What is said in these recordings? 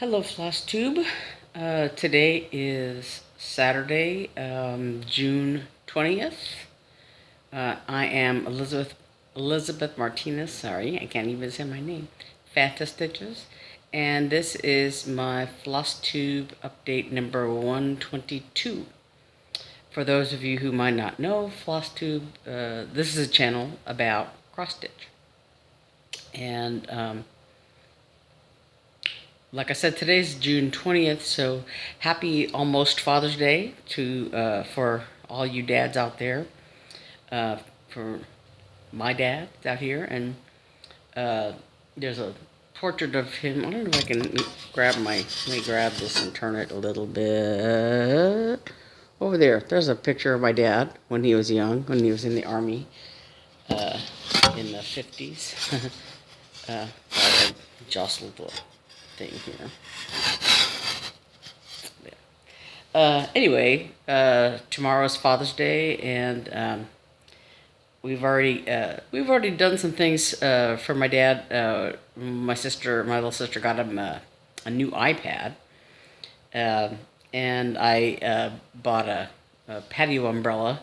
Hello, Flosstube. Today is Saturday, June 20th. I am Elizabeth Martinez. Sorry, I can't even say my name. Phantastitches. And this is my Flosstube update number 122. For those of you who might not know, Flosstube, this is a channel about cross stitch. And like I said, today's June 20th, so happy almost Father's Day to for all you dads out there. For my dad out here, and there's a portrait of him. I don't know if I can grab let me grab this and turn it a little bit. Over there, there's a picture of my dad when he was young, when he was in the Army in the 50s. I jostled the thing here. Anyway, tomorrow's Father's Day, and we've already done some things for my dad. My little sister, got him a new iPad, and I bought a patio umbrella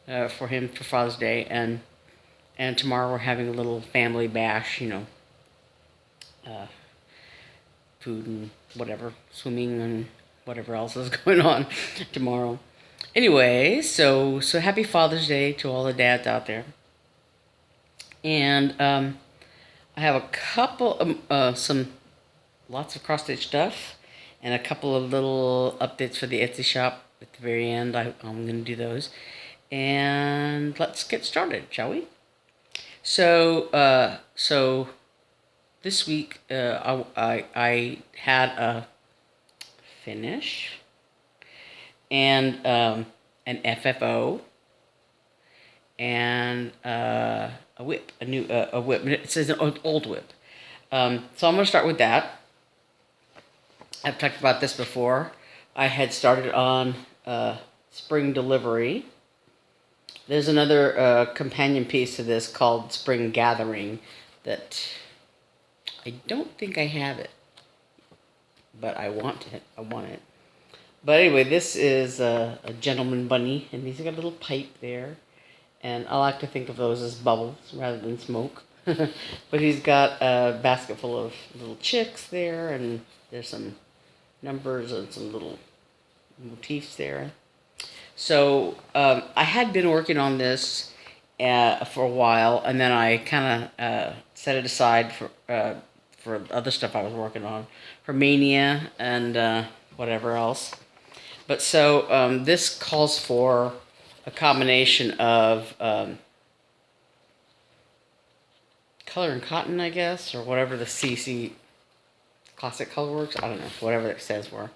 for him for Father's Day, and tomorrow we're having a little family bash, food and whatever, swimming and whatever else is going on tomorrow. Anyway, so happy Father's Day to all the dads out there. And I have a couple, lots of cross-stitch stuff, and a couple of little updates for the Etsy shop at the very end. I'm going to do those. And let's get started, shall we? So, this week, I had a finish and an FFO and a WIP, a WIP. It says an old WIP. So I'm going to start with that. I've talked about this before. I had started on spring delivery. There's another companion piece to this called Spring Gathering that I don't think I have it, but I want it. But anyway, this is a gentleman bunny, and he's got a little pipe there, and I like to think of those as bubbles rather than smoke. But he's got a basket full of little chicks there, and there's some numbers and some little motifs there. So I had been working on this for a while, and then I kind of set it aside for other stuff I was working on, for Mania and whatever else. But so this calls for a combination of color and cotton, I guess, or whatever the CC Classic Colorworks, I don't know, whatever it stands for.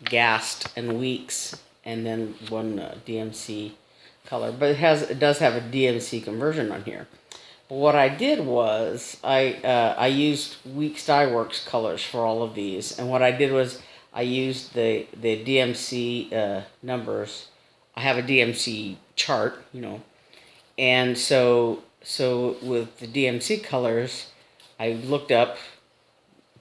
Gast and Weeks, and then one DMC color. But it does have a DMC conversion on here. But what I did was I used Weeks Dye Works colors for all of these, and what I did was I used the DMC numbers. I have a DMC chart, and so with the DMC colors, I looked up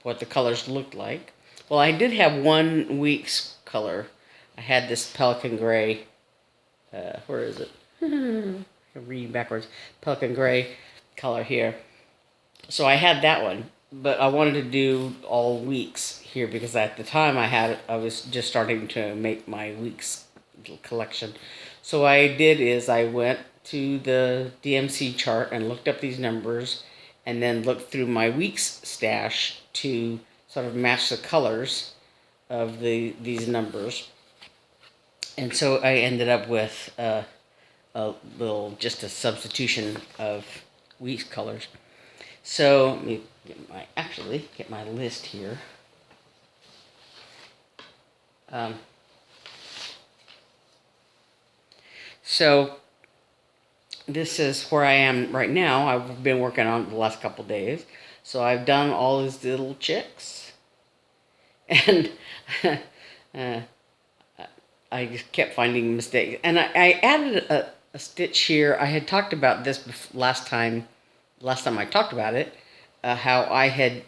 what the colors looked like. Well, I did have one Weeks color. I had this Pelican Gray. Where is it? I'm reading backwards. Pelican Gray color here. So I had that one, but I wanted to do all Weeks here because at the time I was just starting to make my Weeks collection. So what I did is I went to the DMC chart and looked up these numbers, and then looked through my Weeks stash to sort of match the colors of these numbers. And so I ended up with just a substitution of Weeks colors. So let me get my list here. So this is where I am right now. I've been working on it the last couple days. So I've done all these little chicks, and I just kept finding mistakes. And I added a stitch here. I had talked about this last time I talked about it, how I had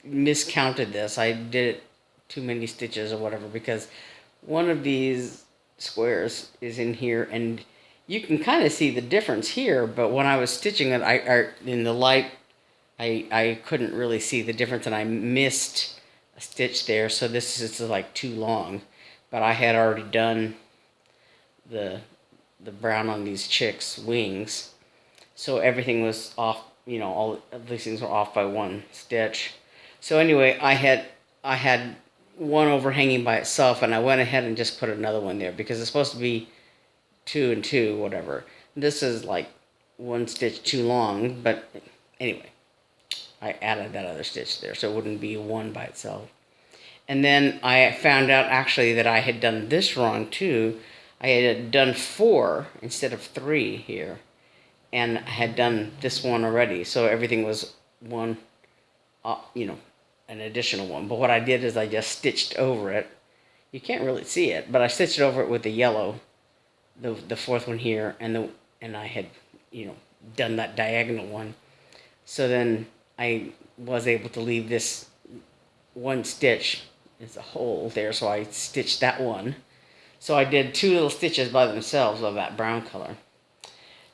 miscounted this. I did it too many stitches or whatever, because one of these squares is in here, and you can kind of see the difference here, but when I was stitching it, in the light, I couldn't really see the difference, and I missed a stitch there, so this is like too long. But I had already done the brown on these chicks' wings, so everything was off, all of these things were off by one stitch. So anyway, I had one overhanging by itself, and I went ahead and just put another one there because it's supposed to be 2 and 2, whatever. This is like one stitch too long, but anyway, I added that other stitch there so it wouldn't be one by itself. And then I found out actually that I had done this wrong too. I had done 4 instead of 3 here, and I had done this one already, so everything was one, an additional one. But what I did is I just stitched over it. You can't really see it, but I stitched over it with the yellow, the 4th one here, and I had done that diagonal one. So then I was able to leave this one stitch as a hole there, so I stitched that one. So I did 2 little stitches by themselves of that brown color.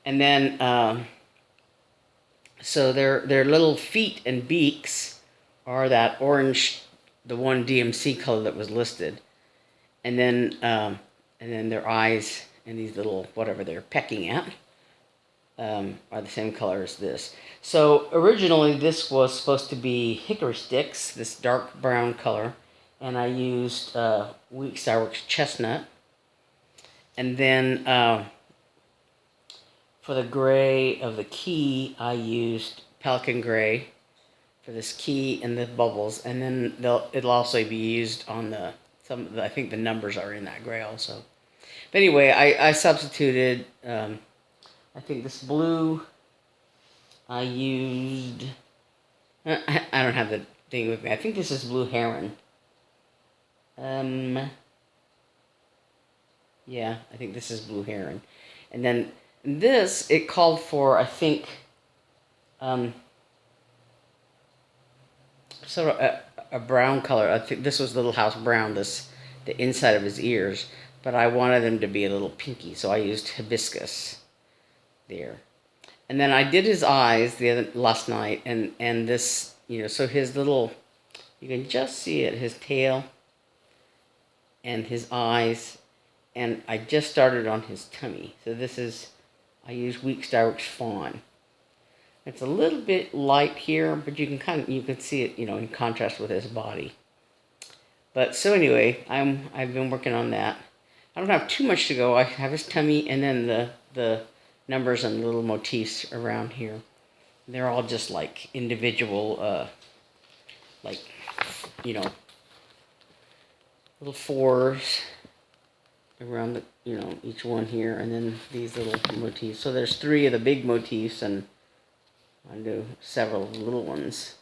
And then, so their little feet and beaks are that orange, the one DMC color that was listed. And then their eyes and these little, whatever they're pecking at, are the same color as this. So originally this was supposed to be hickory sticks, this dark brown color. And I used Wheat Sourworks Chestnut. And then for the gray of the key, I used Pelican Gray for this key and the bubbles. And then it'll also be used on I think the numbers are in that gray also. But anyway, I substituted, I think this blue, I used, I don't have the thing with me. I think this is Blue Heron. Yeah, I think this is Blue Heron. And then this, it called for, I think, sort of a brown color. I think this was Little House Brown, the inside of his ears. But I wanted them to be a little pinky, so I used hibiscus there. And then I did his eyes last night, and this, so his little, you can just see it, his tail and his eyes, and I just started on his tummy. So this is, I used Wheat Sourworks Fawn. It's a little bit light here, but you can see it, in contrast with his body. But so anyway, I've been working on that. I don't have too much to go. I have his tummy and then the numbers and little motifs around here. They're all just like individual, little 4s around the, each one here, and then these little motifs. So there's 3 of the big motifs, and I do several little ones,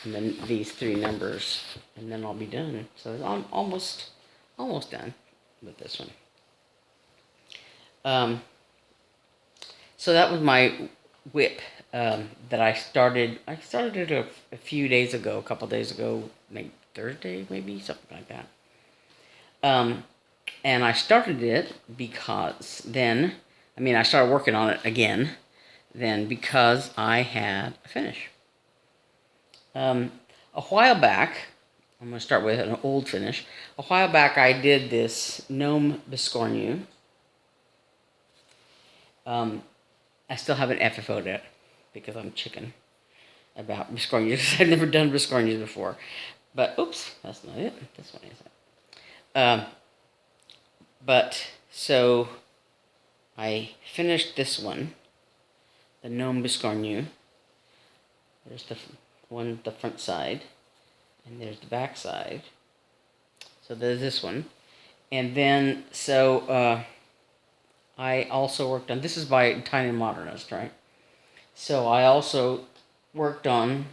and then these 3 numbers, and then I'll be done. So I'm almost done with this one. So that was my WIP that I started. I started it a few days ago, a couple days ago, maybe Thursday, maybe something like that. And I started it because then, I started working on it again then because I had a finish. A while back, I'm going to start with an old finish. A while back I did this gnome Biscornu. I still haven't FFO'd it because I'm chicken about Biscornus. I've never done Biscornus before. But, oops, that's not it. This one is it. But, so, I finished this one, the gnome Biscornu. There's the front side, and there's the back side. So there's this one. And then, so, I also worked on, this is by Tinymodernist, right? So I also worked on,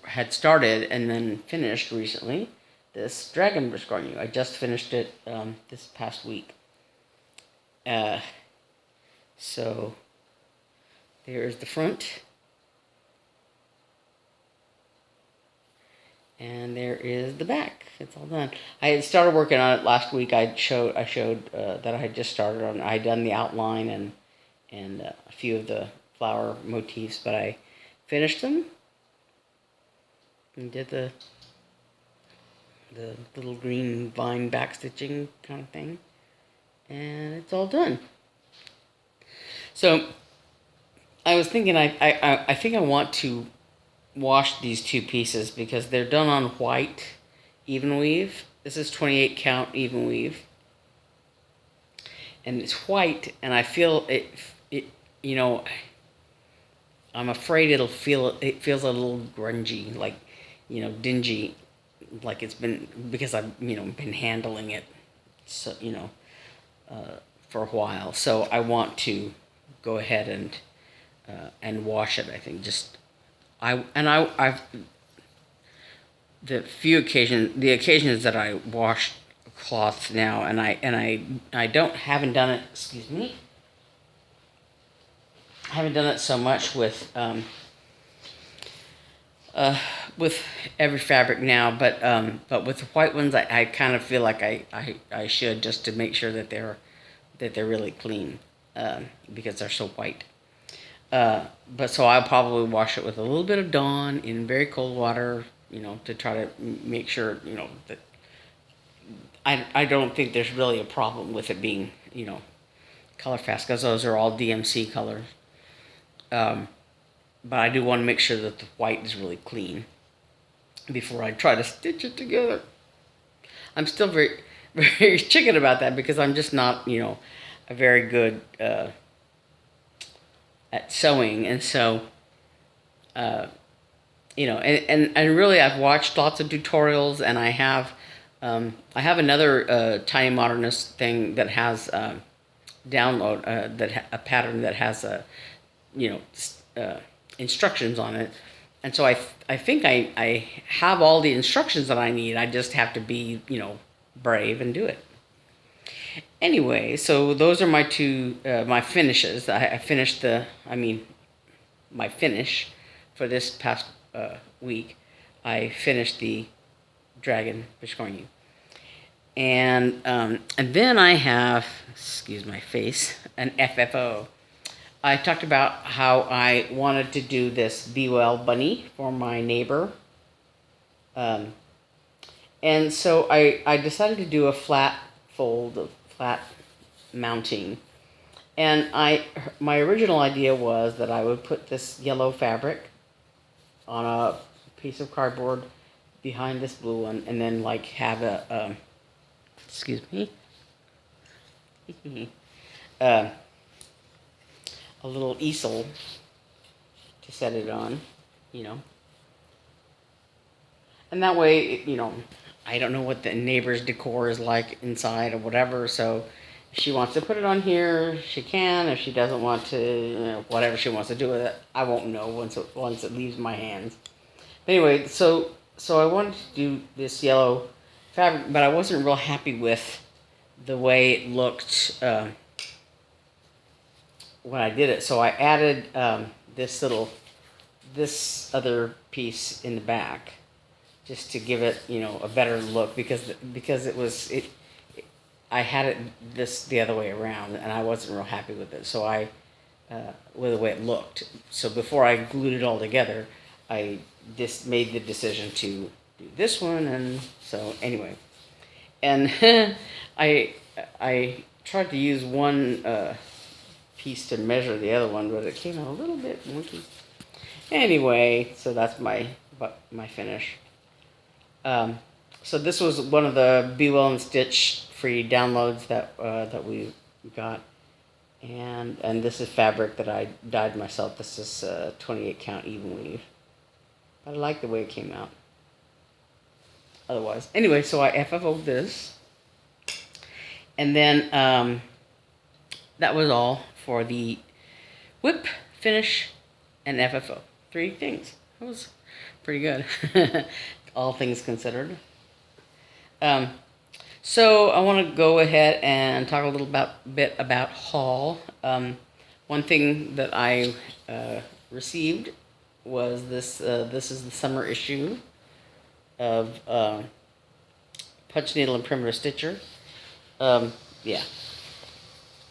had started and then finished recently, this Dragon Biscornu. I just finished it this past week. So there's the front. And there is the back. It's all done. I had started working on it last week. I showed that I had just started on. I had done the outline and a few of the flower motifs, but I finished them and did the little green vine backstitching kind of thing, and it's all done. So I was thinking, I think I want to wash these two pieces because they're done on white even weave. This is 28 count even weave, and it's white, and I feel it you know, I'm afraid it feels a little grungy, like, you know, dingy, like it's been, because I've, you know, been handling it, so, you know, for a while. So I want to go ahead and wash it. I think I've the occasions that I wash cloths now, and I haven't done it. Excuse me. I haven't done it so much with every fabric now, but with the white ones, I kind of feel like I should, just to make sure that they're really clean, because they're so white. But so I'll probably wash it with a little bit of Dawn in very cold water, you know, to try to make sure, you know, that I don't think there's really a problem with it being, you know, color fast, because those are all DMC colors. But I do want to make sure that the white is really clean before I try to stitch it together. I'm still very, very chicken about that, because I'm just not, you know, a very good at sewing, and so you know, and really I've watched lots of tutorials, and I have another Tinymodernist thing that has download a pattern that has you know, instructions on it, and so I think I have all the instructions that I need. I just have to be, you know, brave and do it. Anyway, so those are my two my finishes. I finished my finish for this past week. I finished the dragon Biscornu, and then I have, excuse my face, an FFO. I talked about how I wanted to do this Be Well bunny for my neighbor. And so I decided to do a flat fold, flat mounting. And my original idea was that I would put this yellow fabric on a piece of cardboard behind this blue one, and then like have a, excuse me, a little easel to set it on, you know. And that way, you know, I don't know what the neighbor's decor is like inside or whatever, so if she wants to put it on here, she can. If she doesn't want to, you know, whatever she wants to do with it, I won't know once it leaves my hands. But anyway, so I wanted to do this yellow fabric, but I wasn't real happy with the way it looked when I did it. So I added this other piece in the back, just to give it, you know, a better look, because I had it the other way around, and I wasn't real happy with it. So with the way it looked. So before I glued it all together, I just made the decision to do this one, and so anyway, and I tried to use one piece to measure the other one, but it came out a little bit wonky. Anyway, so that's my finish. So this was one of the Be Well and Stitch free downloads that we got, and this is fabric that I dyed myself. This is 28 count even weave. I like the way it came out. Otherwise, anyway, so I FFO'd this, and then that was all for the WIP, finish, and FFO. 3 things. That was pretty good, all things considered. So I want to go ahead and talk a little bit about haul. One thing that I received was this. This is the summer issue of punch needle and primitive stitcher. Yeah.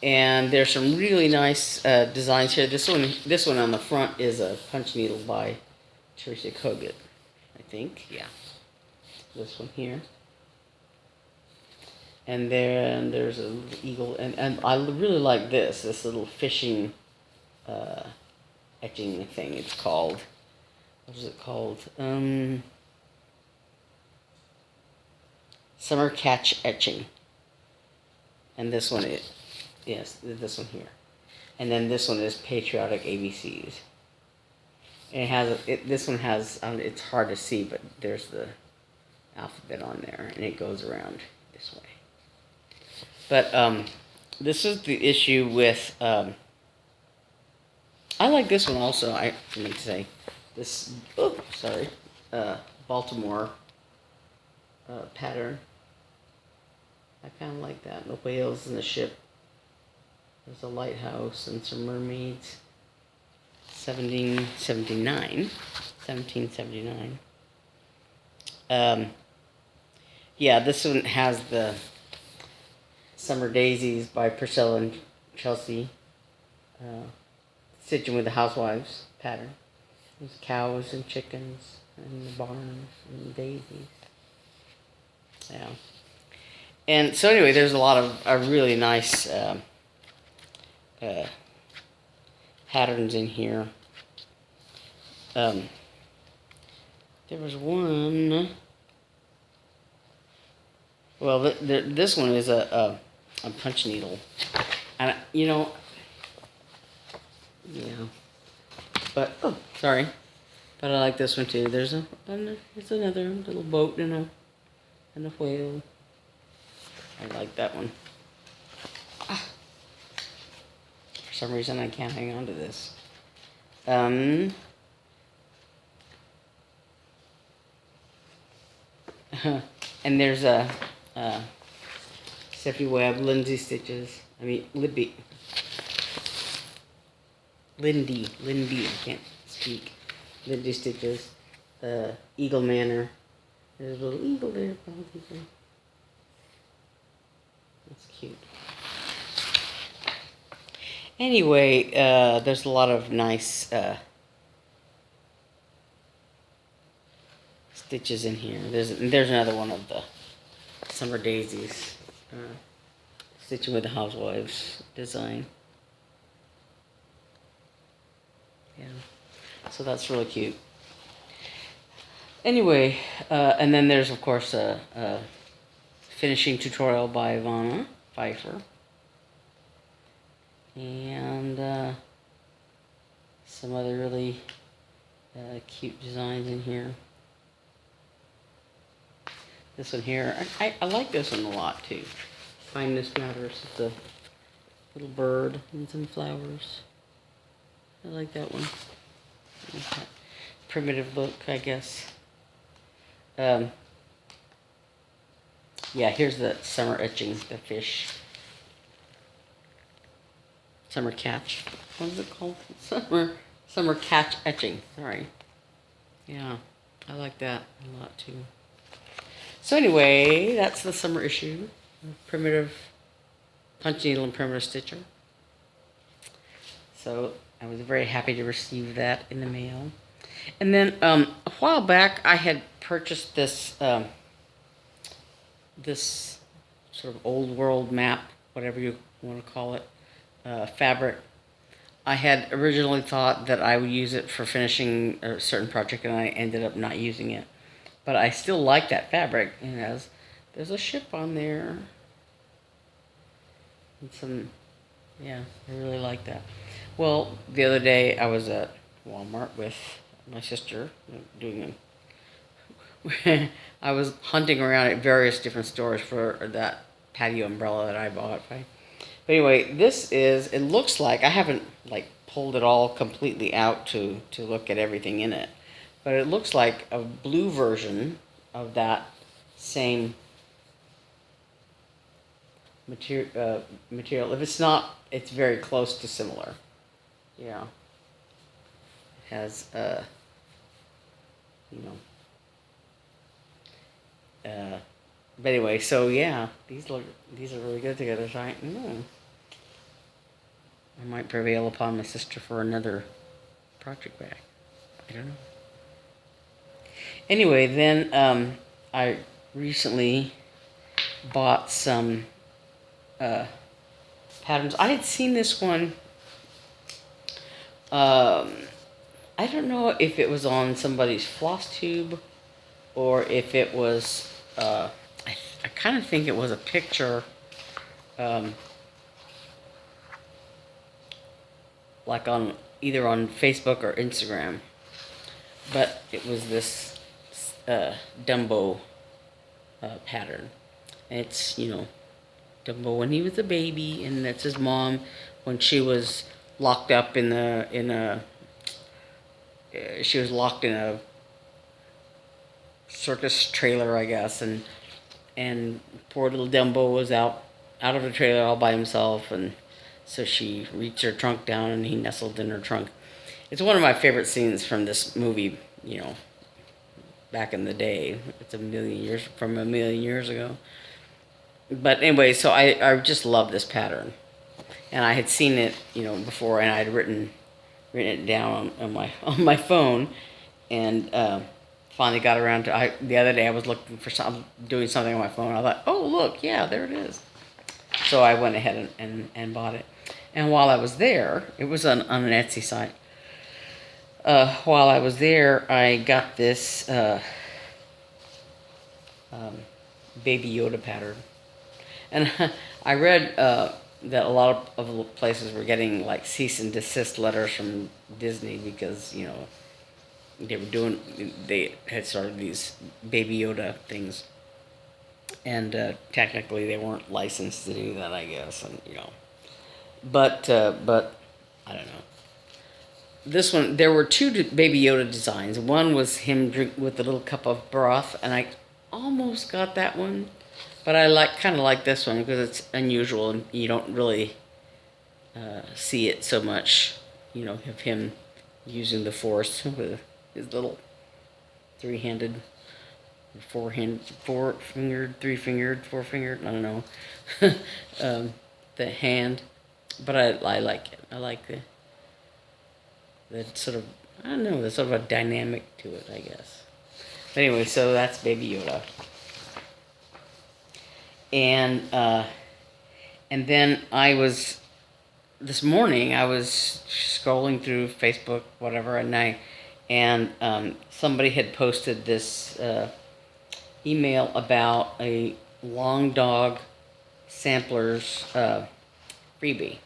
And there's some really nice designs here. This one on the front is a punch needle by Teresa Kogut, I think. Yeah. This one here. And then there's a little eagle, and I really like this little fishing etching thing. It's called, what is it called? Summer Catch Etching. And this one is, yes, this one here. And then this one is Patriotic ABCs. And it has, this one has, it's hard to see, but there's the alphabet on there, and it goes around this way. But this is the issue with, I like this one also, I meant to say, this, Baltimore pattern. I kind of like that, the whales and the ship. There's a lighthouse and some mermaids. 1779. Yeah, this one has the Summer Daisies by Priscilla and Chelsea. Stitching with the Housewives pattern. There's cows and chickens and the barns and the daisies. Yeah. And so anyway, there's a lot of really nice patterns in here. There was one. Well, this one is a punch needle, and yeah. But sorry, but I like this one too. There's another little boat and a whale. I like that one. For some reason, I can't hang on to this. And there's a Stephanie Webb, Lindsay Stitches. Lindy, I can't speak. Lindy Stitches, Eagle Manor. There's a little eagle there, probably. That's cute. Anyway, there's a lot of nice stitches in here. There's another one of the Summer Daisies, stitching with the Housewives design. Yeah, so that's really cute. Anyway, and then there's of course a finishing tutorial by Ivana Pfeiffer. And some other really cute designs in here. This one here, I like this one a lot too. Kindness Matters. It's a little bird and some flowers. I like that one. That primitive look, I guess. Yeah, here's the summer etching, the fish. Summer catch. What is it called? Summer catch etching. Sorry. Yeah, I like that a lot too. So anyway, that's the summer issue. Primitive punch needle and primitive stitcher. So I was very happy to receive that in the mail. And then a while back, I had purchased this this sort of old world map, whatever you want to call it. Fabric. I had originally thought that I would use it for finishing a certain project, and I ended up not using it. But I still like that fabric. There's a ship on there. And some, yeah, I really like that. Well, the other day I was at Walmart with my sister doing I was hunting around at various different stores for that patio umbrella that I bought. But anyway, it looks like, I haven't pulled it all completely out to look at everything in it, but it looks like a blue version of that same material. If it's not, it's very close to similar. Yeah. It has, But anyway, so yeah, these are really good together. So I might prevail upon my sister for another project bag. I don't know. Anyway, then I recently bought some patterns. I had seen this one. I don't know if it was on somebody's Flosstube or if it was. I kind of think it was a picture. Like on either on Facebook or Instagram, but it was this Dumbo pattern. And it's Dumbo when he was a baby, and that's his mom when she was locked up she was locked in a circus trailer, I guess, and poor little Dumbo was out of the trailer all by himself, and so she reached her trunk down and he nestled in her trunk. It's one of my favorite scenes from this movie, back in the day. It's a million years ago. But anyway, so I just love this pattern. And I had seen it, before, and I had written it down on my phone, and finally got around to the other day I was looking for doing something on my phone. I thought, oh look, yeah, there it is. So I went ahead and bought it. And while I was there, it was on an Etsy site. While I was there, I got this Baby Yoda pattern. And I read that a lot of places were getting like cease and desist letters from Disney because, they had started these Baby Yoda things. And technically they weren't licensed to do that, I guess, and but I don't know. This one, there were two Baby Yoda designs. One was him drink with a little cup of broth, and I almost got that one, but I kind of like this one because it's unusual and you don't really see it so much. Of him using the Force with his little three-handed. Four-fingered, three-fingered, four-fingered, I don't know, the hand, but I like it. I like the sort of, I don't know, there's sort of a dynamic to it, I guess. But anyway, so that's Baby Yoda. And then this morning I was scrolling through Facebook, whatever, and somebody had posted this email about a Long Dog Samplers freebie,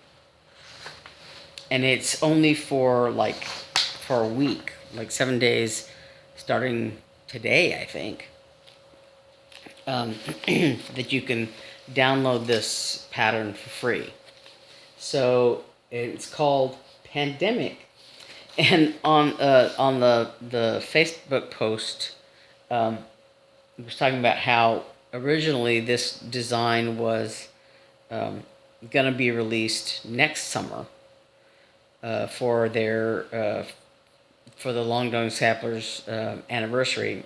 and it's only for a week, like 7 days, starting today, I think. That you can download this pattern for free. So it's called Pandemic, and on the Facebook post. It was talking about how originally this design was going to be released next summer for the Long Dog Samplers anniversary,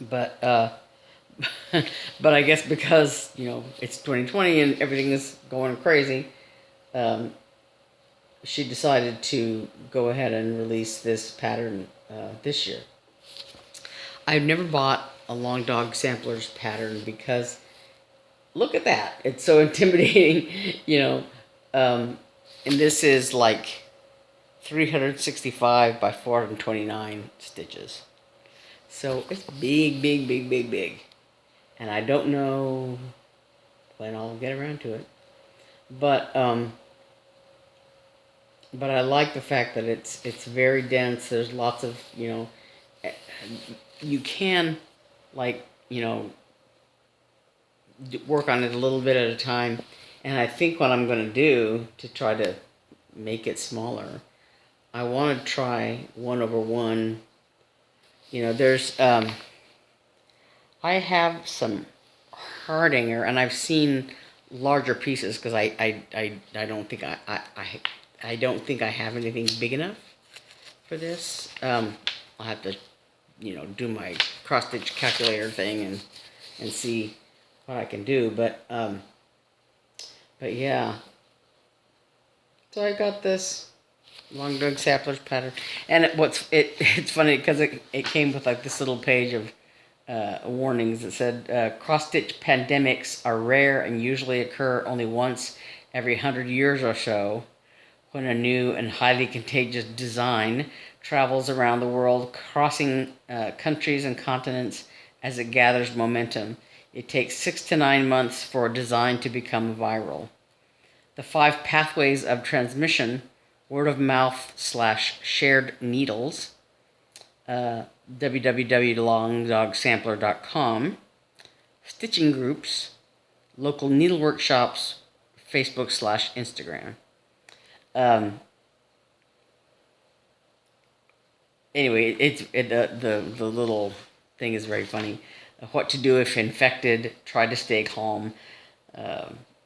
but but I guess because it's 2020 and everything is going crazy, she decided to go ahead and release this pattern this year. I've never bought a Long Dog Samplers pattern because look at that. It's so intimidating, and this is like 365 by 429 stitches. So it's big, big, big, big, big. And I don't know when I'll get around to it. But I like the fact that it's very dense. There's lots of, you can, work on it a little bit at a time. And I think what I'm going to do to try to make it smaller, I want to try 1/1. There's, I have some Hardinger, and I've seen larger pieces because I don't think I don't think I have anything big enough for this. I'll have to do my cross stitch calculator thing and see what I can do. But yeah. So I got this long dog sampler's pattern, and it's funny because it came with like this little page of warnings that said cross stitch pandemics are rare and usually occur only once every 100 years or so, when a new and highly contagious design travels around the world, crossing countries and continents as it gathers momentum. It takes 6 to 9 months for a design to become viral. The 5 pathways of transmission: word of mouth / shared needles, www.longdogsampler.com, stitching groups, local needle workshops, Facebook / Instagram. Anyway, the little thing is very funny. What to do if infected? Try to stay calm.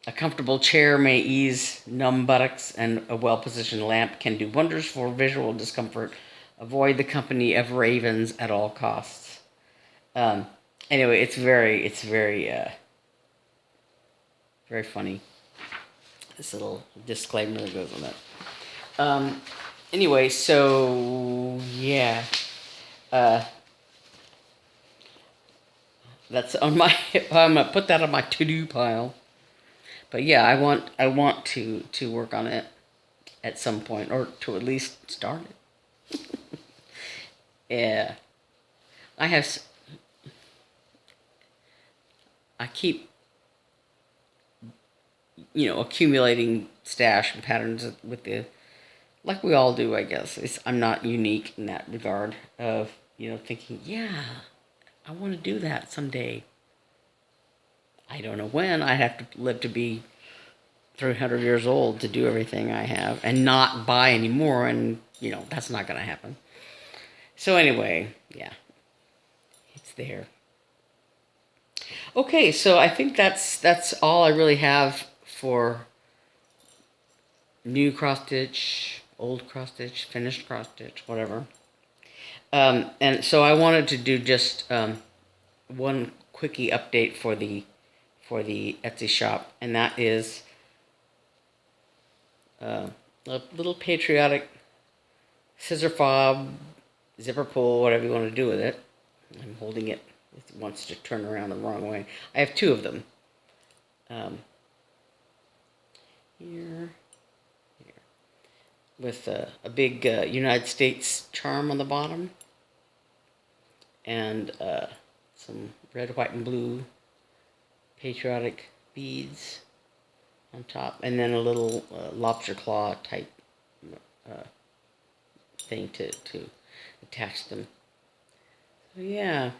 A comfortable chair may ease numb buttocks, and a well-positioned lamp can do wonders for visual discomfort. Avoid the company of ravens at all costs. Anyway, it's very very funny. This little disclaimer that goes on that. Anyway, so yeah, that's on my. I'm gonna put that on my to-do pile. But yeah, I want to work on it at some point, or to at least start it. Yeah, I keep accumulating stash and patterns with like we all do, I guess. I'm not unique in that regard of thinking, yeah, I want to do that someday. I don't know when. I have to live to be 300 years old to do everything I have and not buy anymore, and that's not going to happen. So anyway, yeah, it's there. Okay, so I think that's all I really have for new cross stitch, old cross stitch, finished cross stitch, whatever. And so I wanted to do just one quickie update for the Etsy shop, and that is a little patriotic scissor fob, zipper pull, whatever you want to do with it. I'm holding it. It wants to turn around the wrong way. I have 2 of them. Here, with a big United States charm on the bottom, and some red, white, and blue patriotic beads on top, and then a little lobster claw type thing to attach them. So yeah.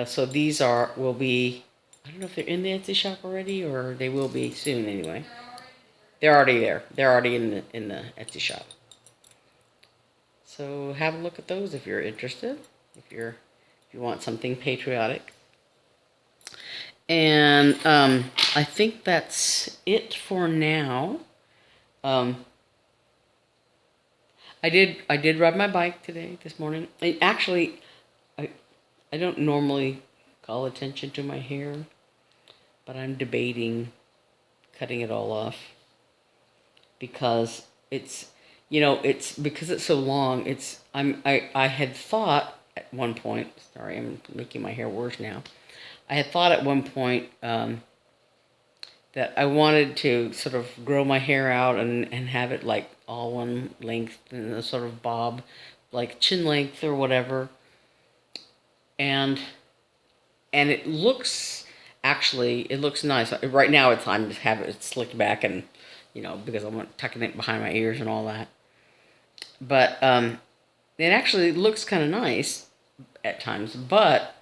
So these will be, I don't know if they're in the Etsy shop already, or they will be soon anyway. They're already there. They're already in the Etsy shop. So have a look at those if you're interested. If you want something patriotic. And I think that's it for now. I did ride my bike this morning. Actually, I don't normally call attention to my hair, but I'm debating cutting it all off because it's because it's so long. I had thought at one point. Sorry, I'm making my hair worse now. I had thought at one point that I wanted to sort of grow my hair out and have it like all one length and a sort of bob, like chin length or whatever. And it looks nice. Right now I'm just having it slicked back and because I'm tucking it behind my ears and all that. But it actually looks kind of nice at times, but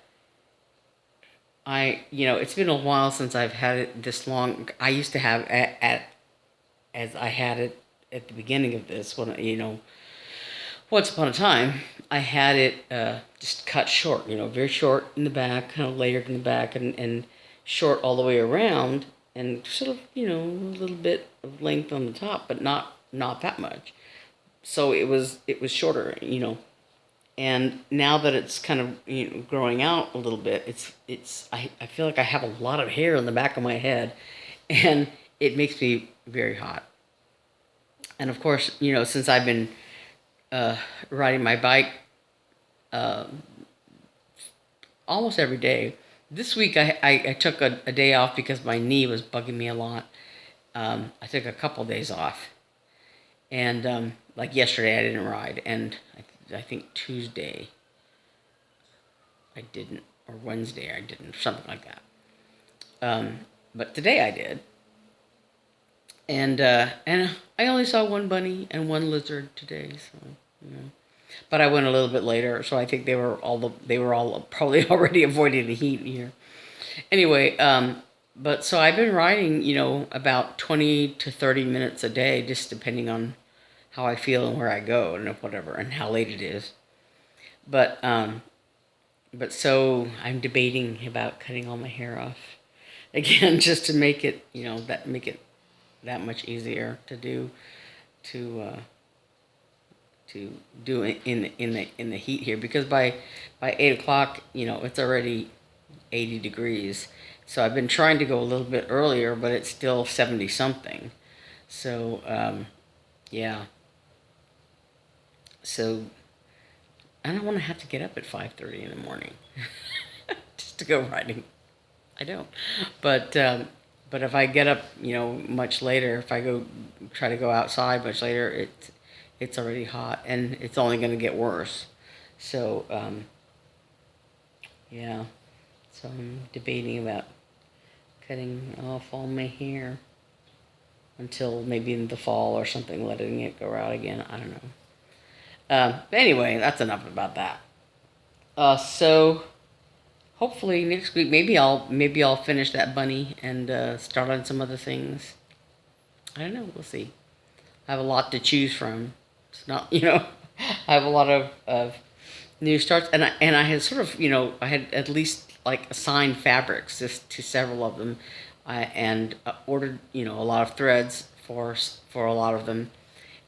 it's been a while since I've had it this long. I used to have as I had it at the beginning of this, when once upon a time, I had it just cut short, very short in the back, kind of layered in the back, and short all the way around, and sort of, a little bit of length on the top, but not that much. So it was shorter, And now that it's kind of growing out a little bit, I feel like I have a lot of hair on the back of my head, and it makes me very hot. And of course, since I've been riding my bike uh, almost every day. This week I took a day off because my knee was bugging me a lot. I took a couple days off. And like yesterday I didn't ride. And I think Tuesday I didn't. Or Wednesday I didn't. Something like that. But today I did. And I only saw one bunny and one lizard today. So, but I went a little bit later, so I think they were all probably already avoiding the heat here. Anyway, but so I've been riding, about 20 to 30 minutes a day, just depending on how I feel and where I go and whatever, and how late it is. But so I'm debating about cutting all my hair off again, just to make it, make it that much easier to do, to do it in the heat here, because by 8 o'clock, it's already 80 degrees. So I've been trying to go a little bit earlier, but it's still 70 something. So yeah. So I don't want to have to get up at 5:30 in the morning just to go riding. I don't. But if I get up, much later, if I try to go outside much later, it's already hot, and it's only going to get worse. So yeah. So I'm debating about cutting off all my hair until maybe in the fall or something, letting it grow out again. I don't know. But anyway, that's enough about that. So hopefully next week, maybe I'll finish that bunny and start on some other things. I don't know. We'll see. I have a lot to choose from. It's not, I have a lot of new starts, and I had sort of, I had at least like assigned fabrics to several of them, and ordered, a lot of threads for a lot of them,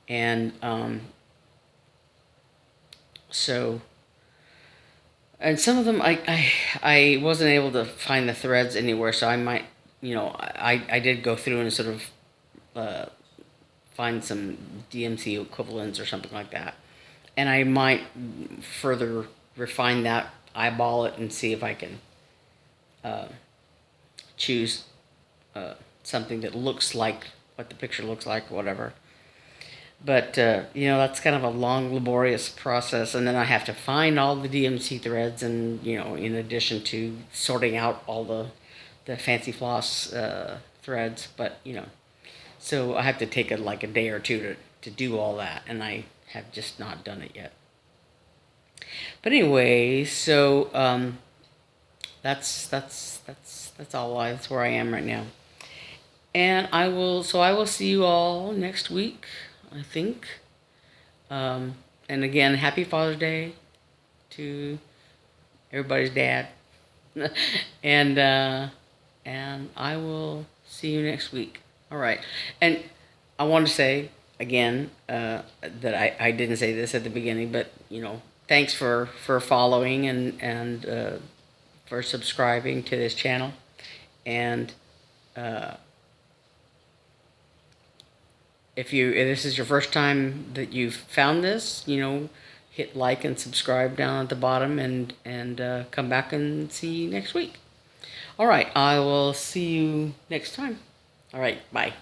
and so. And some of them, I wasn't able to find the threads anywhere, so I might, I did go through and sort of find some DMC equivalents or something like that. And I might further refine that, eyeball it, and see if I can choose something that looks like what the picture looks like, or whatever. But, that's kind of a long, laborious process. And then I have to find all the DMC threads, and, in addition to sorting out all the fancy floss threads. But, so I have to take like a day or two to do all that. And I have just not done it yet. But anyway, so that's all. That's where I am right now. And I will see you all next week, I think. And again, happy Father's Day to everybody's dad. and I will see you next week. All right. And I want to say again that I didn't say this at the beginning, but thanks for following and for subscribing to this channel. And if this is your first time that you've found this, hit like and subscribe down at the bottom, and come back and see you next week. All right, I will see you next time. All right, bye.